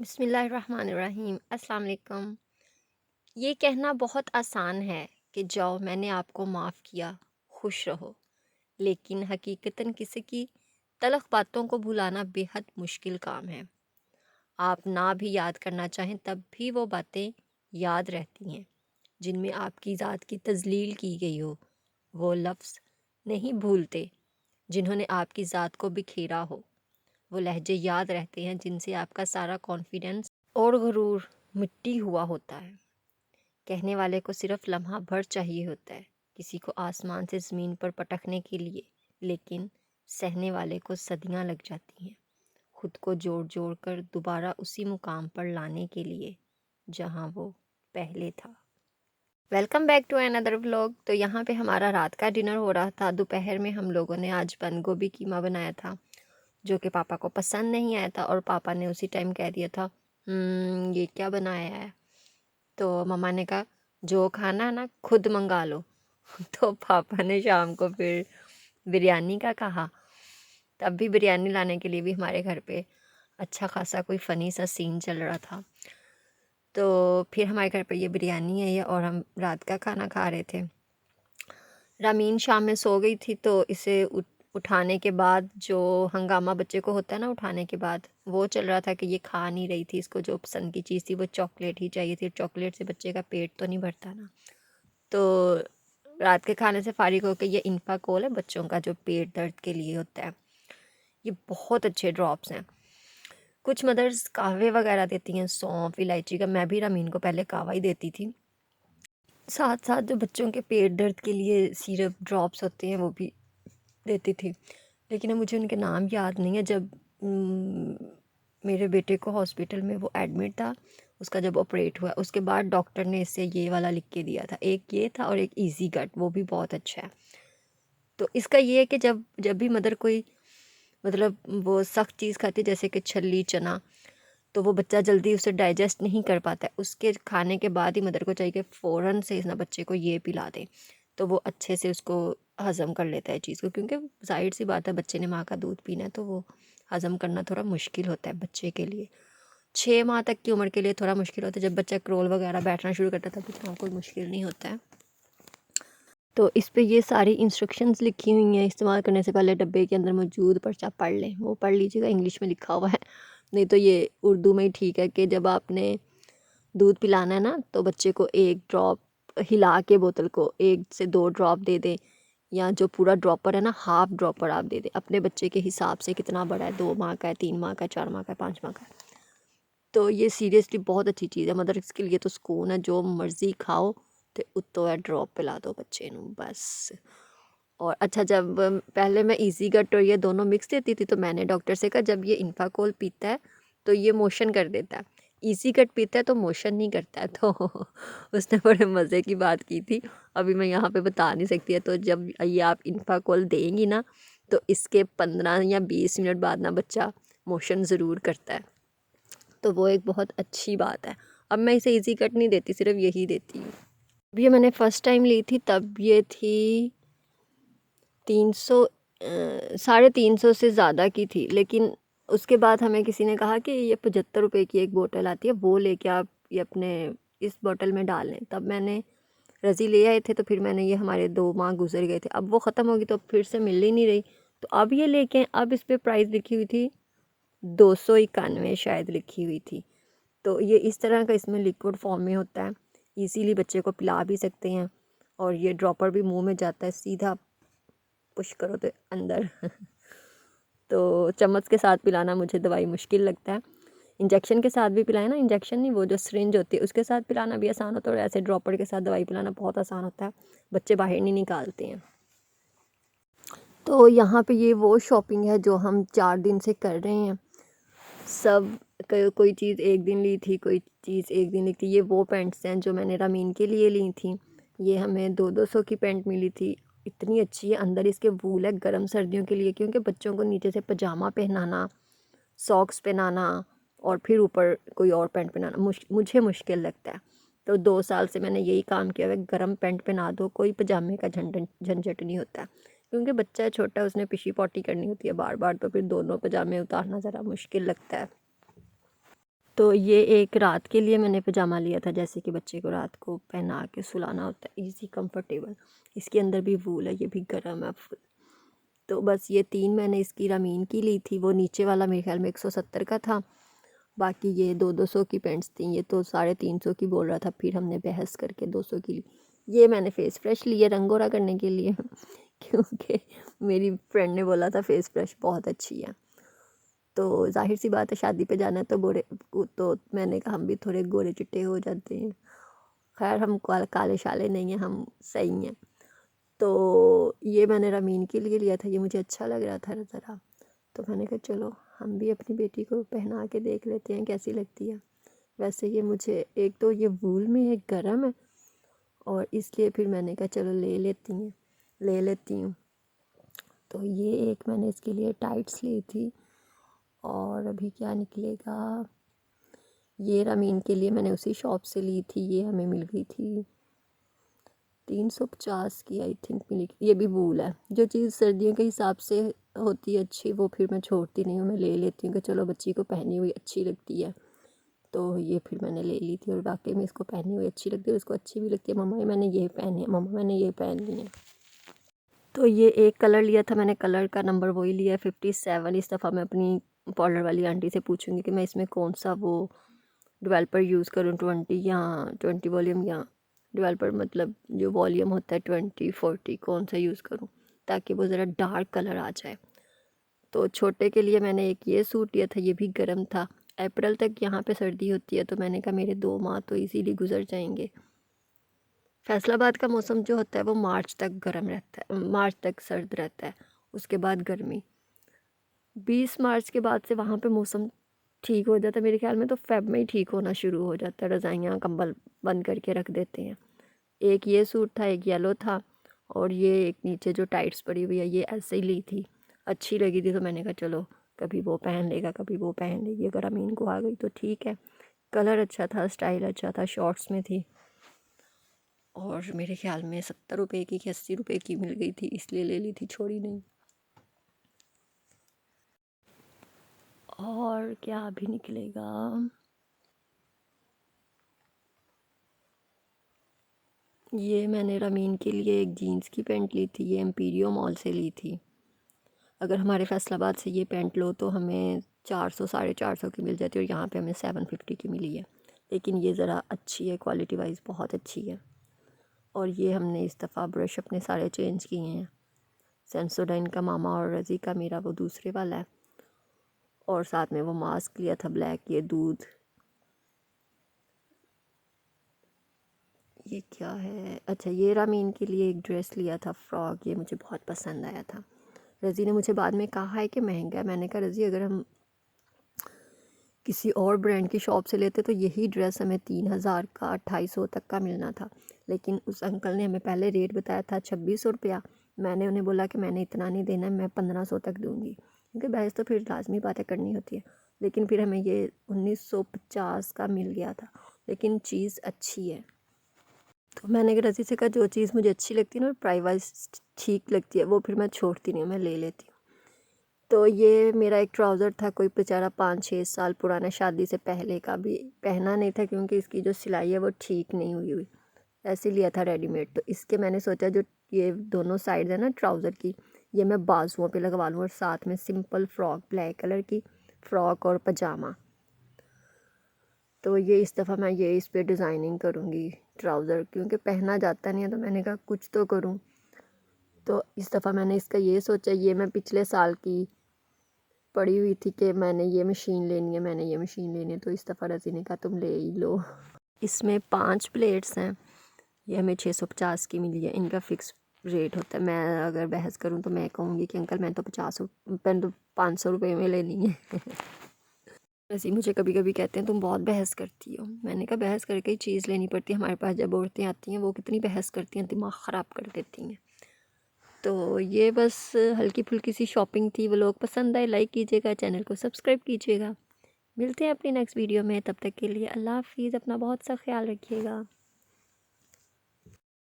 बिस्मिल्लाहिर्रहमानिर्रहीम अस्सलाम वालेकुम। ये कहना बहुत आसान है कि जाओ मैंने आपको माफ़ किया, खुश रहो। लेकिन हकीकतन किसी की तलख़ बातों को भुलाना बेहद मुश्किल काम है। आप ना भी याद करना चाहें तब भी वो बातें याद रहती हैं जिनमें आपकी ज़ात की तज़लील की गई हो। वो लफ्ज़ नहीं भूलते जिन्होंने आपकी ज़ात को बिखेरा हो। वो लहजे याद रहते हैं जिनसे आपका सारा कॉन्फिडेंस और गुरूर मिट्टी हुआ होता है। कहने वाले को सिर्फ लम्हा भर चाहिए होता है किसी को आसमान से ज़मीन पर पटकने के लिए, लेकिन सहने वाले को सदियां लग जाती हैं खुद को जोड़ जोड़ कर दोबारा उसी मुकाम पर लाने के लिए जहां वो पहले था। Welcome back to another vlog. तो यहाँ पे हमारा रात का डिनर हो रहा था। दोपहर में हम लोगों ने आज बंद गोभी कीमा बनाया था जो कि पापा को पसंद नहीं आया था और पापा ने उसी टाइम कह दिया था, ये क्या बनाया है?" तो मम्मा ने कहा, "जो खाना है ना खुद मंगा लो।" तो पापा ने शाम को फिर बिरयानी का कहा। तब भी बिरयानी लाने के लिए भी हमारे घर पे अच्छा खासा कोई फ़नी सा सीन चल रहा था। तो फिर हमारे घर पे ये बिरयानी है ये, और हम रात का खाना खा रहे थे। रामीन शाम में सो गई थी तो इसे उठाने के बाद जो हंगामा बच्चे को होता है ना उठाने के बाद, वो चल रहा था कि ये खा नहीं रही थी। इसको जो पसंद की चीज़ थी वो चॉकलेट ही चाहिए थी। चॉकलेट से बच्चे का पेट तो नहीं भरता ना। तो रात के खाने से फारिग होकर ये इन्फाकोल है बच्चों का जो पेट दर्द के लिए होता है। ये बहुत अच्छे ड्रॉप्स हैं। कुछ मदर्स कहवे वगैरह देती हैं, सौंफ इलायची का। मैं भी रामीन को पहले कहवा ही देती थी। साथ साथ जो बच्चों के पेट दर्द के लिए सिरप ड्रॉप्स होते हैं वो भी देती थी। लेकिन अब मुझे उनके नाम याद नहीं है। जब मेरे बेटे को हॉस्पिटल में वो एडमिट था, उसका जब ऑपरेट हुआ उसके बाद डॉक्टर ने इससे ये वाला लिख के दिया था। एक ये था और एक इजी गट, वो भी बहुत अच्छा है। तो इसका ये है कि जब जब भी मदर कोई मतलब वो सख्त चीज़ खाती है जैसे कि छल्ली चना, तो वो बच्चा जल्दी उसे डाइजेस्ट नहीं कर पाता है। उसके खाने के बाद ही मदर को चाहिए कि फ़ौरन से इस ना बच्चे को ये पिला दें, तो वो अच्छे से उसको हज़म कर लेता है चीज़ को। क्योंकि ज़ाहिर सी बात है बच्चे ने माँ का दूध पीना है तो वो हज़म करना थोड़ा मुश्किल होता है बच्चे के लिए। 6 माह तक की उम्र के लिए थोड़ा मुश्किल होता है। जब बच्चा क्रोल वगैरह बैठना शुरू करता है तब इतना कोई मुश्किल नहीं होता है। तो इस पे ये सारी इंस्ट्रक्शंस लिखी हुई हैं। इस्तेमाल करने से पहले डब्बे के अंदर मौजूद पर्चा पढ़ लें। वो पढ़ लीजिएगा, इंग्लिश में लिखा हुआ है। नहीं तो ये उर्दू में ही ठीक है कि जब आपने दूध पिलाना है ना तो बच्चे को 1 ड्रॉप हिला के बोतल को 1 से 2 ड्रॉप दे दें, या जो पूरा ड्रॉपर है ना हाफ ड्रॉपर आप दे दें अपने बच्चे के हिसाब से। कितना बड़ा है, 2 माह का है, 3 माह का है, 4 माह का है, 5 माह का है। तो ये सीरियसली बहुत अच्छी चीज़ है। मदर के लिए तो सुकून है। जो मर्ज़ी खाओ तो उत्तो है ड्रॉप पिला दो बच्चे नू बस। और अच्छा, जब पहले मैं इजी गट और ये दोनों मिक्स देती थी तो मैंने डॉक्टर से कहा जब ये इन्फाकोल पीता है तो ये मोशन कर देता है, इजी गट पीता है तो मोशन नहीं करता है। तो उसने बड़े मज़े की बात की थी। अभी मैं यहाँ पे बता नहीं सकती है। तो जब ये आप इन्फाकोल देंगी ना तो इसके 15 या 20 मिनट बाद ना बच्चा मोशन ज़रूर करता है। तो वो एक बहुत अच्छी बात है। अब मैं इसे इजी कट नहीं देती, सिर्फ यही देती हूँ। अब ये मैंने फ़र्स्ट टाइम ली थी तब ये थी 300 350 से ज़्यादा की थी। लेकिन उसके बाद हमें किसी ने कहा कि ये 75 रुपए की एक बोतल आती है, वो लेके आप ये अपने इस बोतल में डाल लें। तब मैंने रज़ी ले आए थे तो फिर मैंने ये हमारे 2 माह गुजर गए थे। अब वो ख़त्म होगी तो फिर से मिल ही नहीं रही। तो अब ये लेके आए। अब इस पे प्राइस लिखी हुई थी 291 शायद लिखी हुई थी। तो ये इस तरह का इसमें लिक्विड फॉर्म में होता है। इजीली बच्चे को पिला भी सकते हैं और ये ड्रॉपर भी मुंह में जाता है, सीधा पुश करो तो अंदर। तो चम्मच के साथ पिलाना मुझे दवाई मुश्किल लगता है। इंजेक्शन के साथ भी पिलाएं ना, इंजेक्शन नहीं, वो जो सिरिंज होती है उसके साथ पिलाना भी आसान होता है और ऐसे ड्रॉपर के साथ दवाई पिलाना बहुत आसान होता है। बच्चे बाहर नहीं निकालते हैं। तो यहाँ पे ये वो शॉपिंग है जो हम 4 दिन से कर रहे हैं। सब कोई चीज़ एक दिन ली थी, कोई चीज़ एक दिन ली थी। ये वो पैंट्स हैं जो मैंने रामीन के लिए ली थी। ये हमें 2-200 की पैंट मिली थी। इतनी अच्छी है, अंदर इसके वूल है गर्म सर्दियों के लिए, क्योंकि बच्चों को नीचे से पजामा पहनाना, सॉक्स पहनाना और फिर ऊपर कोई और पैंट पहनाना मुझे मुश्किल लगता है। तो 2 साल से मैंने यही काम किया है, गर्म पैंट पहना दो, कोई पजामे का झंझट नहीं होता। क्योंकि बच्चा छोटा, उसने पिशी पॉटी करनी होती है बार बार, तो फिर दोनों पजामे उतारना ज़रा मुश्किल लगता है। तो ये एक रात के लिए मैंने पजामा लिया था, जैसे कि बच्चे को रात को पहना के सुलाना होता है, इजी कंफर्टेबल। इसके अंदर भी वूल है, ये भी गर्म है फुल। तो बस ये 3 मैंने इसकी रामीन की ली थी। वो नीचे वाला मेरे ख्याल में 170 का था, बाकी ये 200 की पेंट्स थी। ये तो 350 की बोल रहा था, फिर हमने बहस करके 200 की ली। ये मैंने फेस फ्रेश लिया रंगोरा करने के लिए क्योंकि मेरी फ्रेंड ने बोला था फेस फ्रेश बहुत अच्छी है। तो जाहिर सी बात है शादी पे जाना है तो तो मैंने कहा हम भी थोड़े गोरे चिट्टे हो जाते हैं। खैर हम काले शाले नहीं हैं, हम सही हैं। तो ये मैंने रमीन के लिए लिया था, ये मुझे अच्छा लग रहा था ज़रा। तो मैंने कहा चलो हम भी अपनी बेटी को पहना के देख लेते हैं कैसी लगती है। वैसे ये मुझे एक तो ये वूल में है, गर्म है, और इसलिए फिर मैंने कहा चलो ले लेती हूँ। तो ये एक मैंने इसके लिए टाइट्स ली थी। और अभी क्या निकलेगा, ये रमीन के लिए मैंने उसी शॉप से ली थी। ये हमें मिल गई थी 350 की आई थिंक मिली। ये भी वूल है। जो चीज़ सर्दियों के हिसाब से होती है अच्छी, वो फिर मैं छोड़ती नहीं हूँ, मैं ले लेती हूँ कि चलो बच्ची को पहनी हुई अच्छी लगती है। तो ये फिर मैंने ले ली थी, और वाकई में इसको पहनी हुई अच्छी लगती है, उसको अच्छी भी लगती है। मम्मा मैंने ये पहनी है, मम्मा मैंने ये पहनी है। तो ये एक कलर लिया था मैंने, कलर का नंबर वही लिया 57। इस दफ़ा मैं अपनी पार्लर वाली आंटी से पूछूंगी कि मैं इसमें कौन सा वो डेवलपर यूज़ करूँ, 20 या 20 वॉल्यूम, या डेवलपर मतलब जो वॉल्यूम होता है 20-40, कौन सा यूज़ करूँ ताकि वो ज़रा डार्क कलर आ जाए। तो छोटे के लिए मैंने एक ये सूट लिया था, ये भी गर्म था। अप्रैल तक यहाँ पे सर्दी होती है, तो मैंने कहा मेरे 2 माह तो इजीली गुजर जाएंगे। फैसलाबाद का मौसम जो होता है वो मार्च तक गर्म रहता है, मार्च तक सर्द रहता है, उसके बाद गर्मी। 20 मार्च के बाद से वहाँ पे मौसम ठीक हो जाता है मेरे ख्याल में, तो फेब में ही ठीक होना शुरू हो जाता है। रज़ाइयाँ कंबल बंद करके रख देते हैं। एक ये सूट था, एक येलो था, और ये एक नीचे जो टाइट्स पड़ी हुई है ये ऐसे ही ली थी, अच्छी लगी थी। तो मैंने कहा चलो कभी वो पहन लेगा कभी वो पहन लेगी, अगर अमीन को आ गई तो ठीक है। कलर अच्छा था, स्टाइल अच्छा था, शॉर्ट्स में थी, और मेरे ख्याल में 70 रुपये की कि 80 रुपये की मिल गई थी, इसलिए ले ली थी, छोड़ी नहीं। और क्या अभी निकलेगा, ये मैंने रमीन के लिए एक जीन्स की पैंट ली थी, ये एम्पीरियो मॉल से ली थी। अगर हमारे फैसलाबाद से ये पैंट लो तो हमें 400 450 की मिल जाती है, और यहाँ पे हमें 750 की मिली है। लेकिन ये ज़रा अच्छी है, क्वालिटी वाइज बहुत अच्छी है। और ये हमने इस दफ़ा ब्रश अपने सारे चेंज किए हैं। सेंसोडाइन का मामा और रज़ी का मेरा वो दूसरे वाला है, और साथ में वो मास्क लिया था ब्लैक, ये दूध, ये क्या है, अच्छा ये रामीन के लिए एक ड्रेस लिया था फ्रॉक, ये मुझे बहुत पसंद आया था। रज़ी ने मुझे बाद में कहा है कि महंगा है। मैंने कहा रज़ी अगर हम किसी और ब्रांड की शॉप से लेते तो यही ड्रेस हमें 3000 का 250 तक का मिलना था। लेकिन उस अंकल ने हमें पहले रेट बताया था 2600 रुपया। मैंने उन्हें बोला कि मैंने इतना नहीं देना, मैं 1500 तक दूंगी, क्योंकि बहस तो फिर लाजमी बातें करनी होती है। लेकिन फिर हमें ये 1950 का मिल गया था, लेकिन चीज़ अच्छी है। तो मैंने रज़ी से कहा जो चीज़ मुझे अच्छी लगती है ना, प्राइस वाइज ठीक लगती है, वो फिर मैं छोड़ती नहीं हूँ, मैं ले लेती हूँ। तो ये मेरा एक ट्राउज़र था, कोई बेचारा 5-6 साल पुराना, शादी से पहले का, भी पहना नहीं था क्योंकि इसकी जो सिलाई है वो ठीक नहीं हुई हुई, ऐसे लिया था रेडीमेड। तो इसके मैंने सोचा जो ये दोनों साइड है ना ट्राउज़र की, ये मैं बाजुओं पे लगवा लूँ, और साथ में सिंपल फ्रॉक, ब्लैक कलर की फ़्रॉक और पजामा। तो ये इस दफ़ा मैं ये इस पर डिज़ाइनिंग करूँगी ट्राउज़र, क्योंकि पहना जाता नहीं है, तो मैंने कहा कुछ तो करूँ। तो इस दफ़ा मैंने इसका ये सोचा, ये मैं पिछले साल की पड़ी हुई थी कि मैंने ये मशीन लेनी है, मैंने ये मशीन लेनी है, तो इस दफ़ा रज़ी ने कहा तुम ले ही लो। इसमें 5 प्लेट्स हैं, ये हमें 650 की मिली है, इनका फ़िक्स रेट होता है। मैं अगर बहस करूं तो मैं कहूँगी कि अंकल मैं तो 500 रुपये में लेनी है रज़ी मुझे कभी कभी कहते हैं तुम बहुत बहस करती हो। मैंने कहा बहस करके ही चीज़ लेनी पड़ती है, हमारे पास जब औरतें आती हैं वो कितनी बहस करती हैं, दिमाग ख़राब कर देती हैं। तो ये बस हल्की फुल्की सी शॉपिंग थी। वो लोग पसंद आए लाइक कीजिएगा, चैनल को सब्सक्राइब कीजिएगा। मिलते हैं अपनी नेक्स्ट वीडियो में, तब तक के लिए अल्लाह हाफिज़, अपना बहुत सा ख्याल रखिएगा।